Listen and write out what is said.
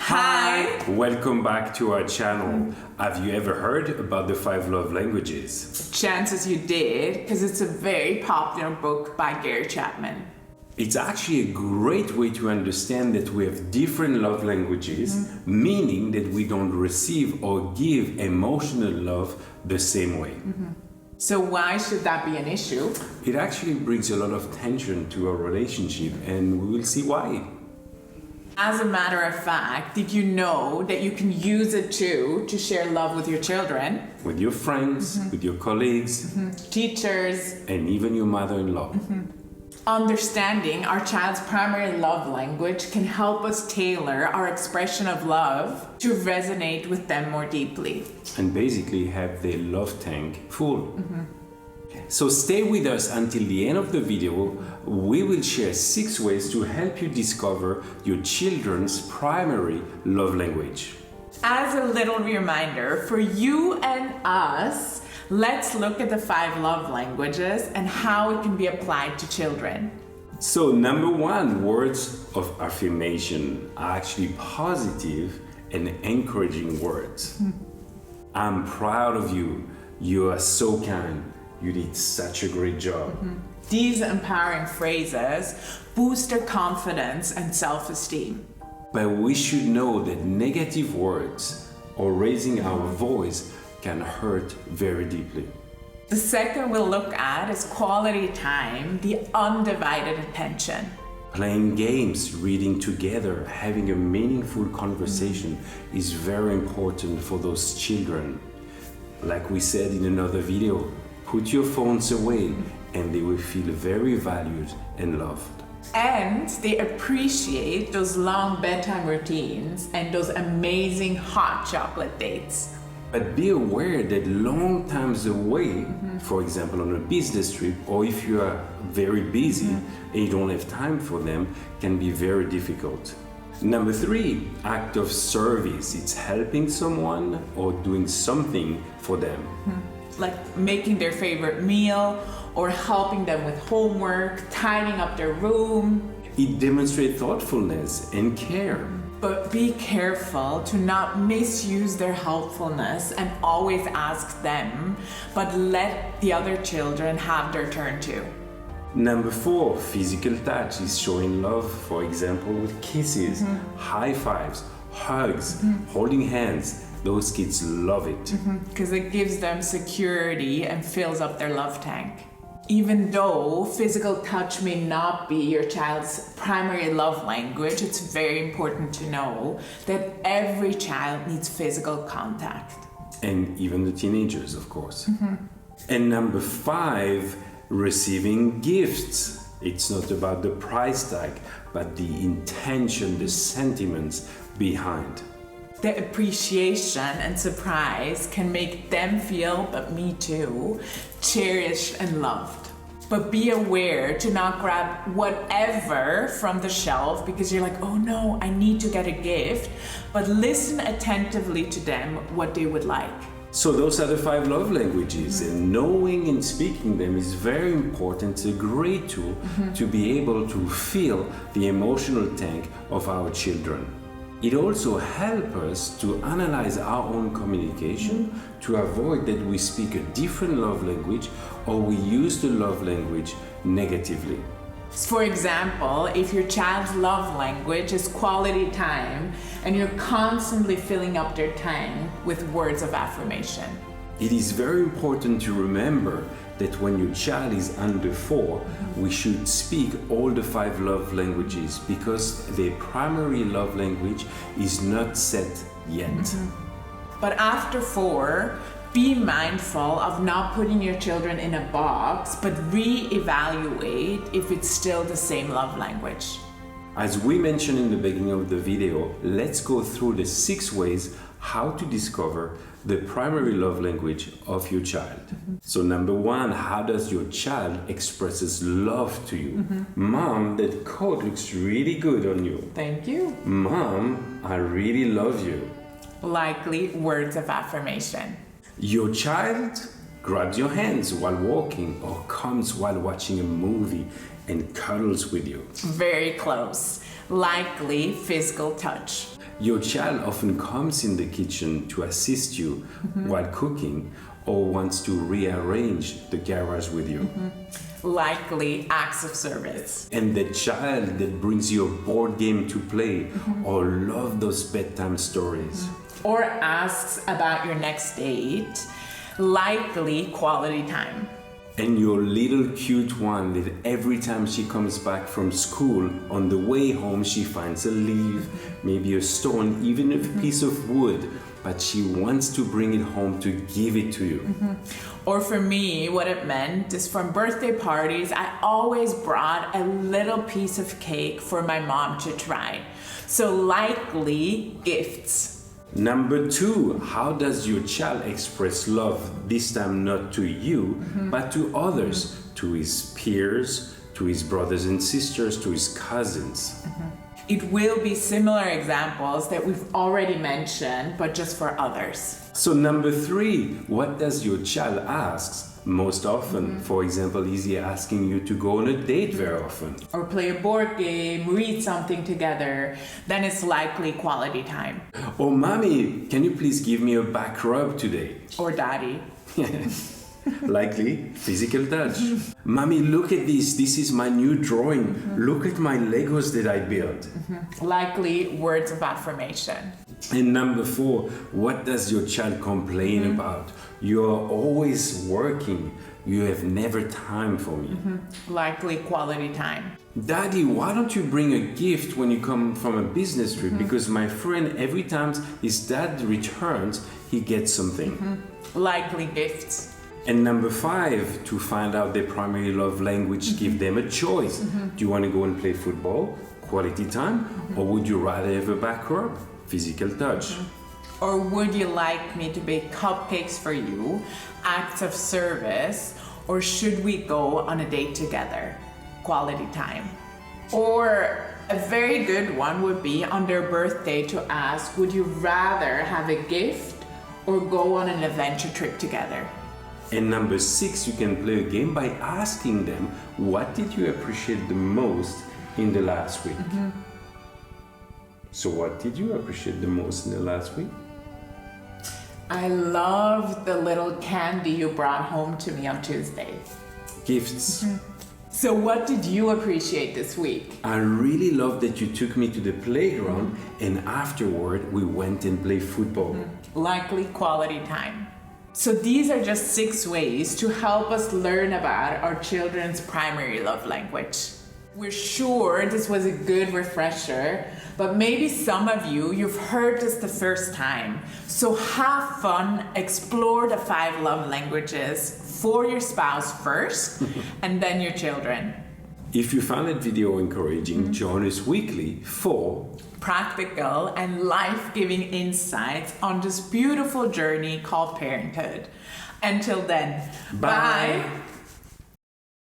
Hi! Welcome back to our channel. Have you ever heard about the 5 love languages? Chances you did, because it's a very popular book by Gary Chapman. It's actually a great way to understand that we have different love languages, meaning that we don't receive or give emotional love the same way. So why should that be an issue? It actually brings a lot of tension to our relationship, and we will see why. As a matter of fact, did you know that you can use it too to share love with your children, With your friends, with your colleagues, teachers? and even your mother-in-law. Understanding our child's primary love language can help us tailor our expression of love to resonate with them more deeply. And basically have their love tank full. So stay with us until the end of the video. We will share 6 ways to help you discover your children's primary love language. As a little reminder, for you and us, let's look at the 5 love languages and how it can be applied to children. So number 1, words of affirmation are actually positive and encouraging words. I'm proud of you. You are so kind. You did such a great job. These empowering phrases boost their confidence and self-esteem. But we should know that negative words or raising our voice can hurt very deeply. The second we'll look at is quality time, the undivided attention. Playing games, reading together, having a meaningful conversation is very important for those children. Like we said in another video, put your phones away and they will feel very valued and loved. And they appreciate those long bedtime routines and those amazing hot chocolate dates. But be aware that long times away, for example on a business trip, or if you are very busy and you don't have time for them, can be very difficult. Number 3, act of service. It's helping someone or doing something for them. Like making their favorite meal or helping them with homework, tidying up their room. It demonstrates thoughtfulness and care. But be careful to not misuse their helpfulness and always ask them, but let the other children have their turn too. Number 4, physical touch is showing love, for example, with kisses, high fives, hugs, holding hands. Those kids love it. Because it gives them security and fills up their love tank. Even though physical touch may not be your child's primary love language, it's very important to know that every child needs physical contact. And even the teenagers, of course. And number 5, receiving gifts. It's not about the price tag, but the intention, the sentiments behind. The appreciation and surprise can make them feel, but me too, cherished and loved. But be aware to not grab whatever from the shelf because you're like, oh no, I need to get a gift. But listen attentively to them what they would like. So those are the 5 love languages, and knowing and speaking them is very important. It's a great tool to be able to fill the emotional tank of our children. It also helps us to analyze our own communication to avoid that we speak a different love language or we use the love language negatively. For example, if your child's love language is quality time and you're constantly filling up their tank with words of affirmation. It is very important to remember that when your child is under 4, we should speak all the 5 love languages because their primary love language is not set yet. But after 4, be mindful of not putting your children in a box, but re-evaluate if it's still the same love language. As we mentioned in the beginning of the video, let's go through the 6 ways how to discover the primary love language of your child. So number 1, how does your child expresses love to you? Mom, that coat looks really good on you. Thank you. Mom, I really love you. Likely words of affirmation. Your child grabs your hands while walking or comes while watching a movie and cuddles with you. Very close. Likely physical touch. Your child often comes in the kitchen to assist you while cooking or wants to rearrange the garage with you. Likely acts of service. And the child that brings you a board game to play or love those bedtime stories. Or asks about your next date. Likely quality time. And your little cute one that every time she comes back from school, on the way home she finds a leaf, maybe a stone, even a piece of wood, but she wants to bring it home to give it to you. Or for me, what it meant is from birthday parties, I always brought a little piece of cake for my mom to try. So likely gifts. Number 2, how does your child express love? This time not to you, but to others, to his peers, to his brothers and sisters, to his cousins. It will be similar examples that we've already mentioned, but just for others. So number 3, what does your child ask most often? For example, is he asking you to go on a date very often? Or play a board game, read something together, then it's likely quality time. Oh, mommy, can you please give me a back rub today? Or daddy. Likely physical touch. Mommy, look at this. This is my new drawing. Look at my Legos that I built. Likely words of affirmation. And number 4, what does your child complain about? You're always working. You have never time for me. Likely quality time. Daddy, why don't you bring a gift when you come from a business trip? Because my friend, every time his dad returns, he gets something. Likely gifts. And number 5, to find out their primary love language, give them a choice. Do you want to go and play football, quality time, or would you rather have a back rub, physical touch? Or would you like me to bake cupcakes for you, acts of service, or should we go on a date together, quality time? Or a very good one would be on their birthday to ask, would you rather have a gift or go on an adventure trip together? And number 6, you can play a game by asking them, what did you appreciate the most in the last week? So what did you appreciate the most in the last week? I love the little candy you brought home to me on Tuesday. Gifts. So what did you appreciate this week? I really love that you took me to the playground and afterward we went and played football. Likely quality time. So these are just 6 ways to help us learn about our children's primary love language. We're sure this was a good refresher, but maybe some of you've heard this the first time. So have fun, explore the 5 love languages for your spouse first, and then your children. If you found that video encouraging, join us weekly for practical and life-giving insights on this beautiful journey called parenthood. Until then, bye.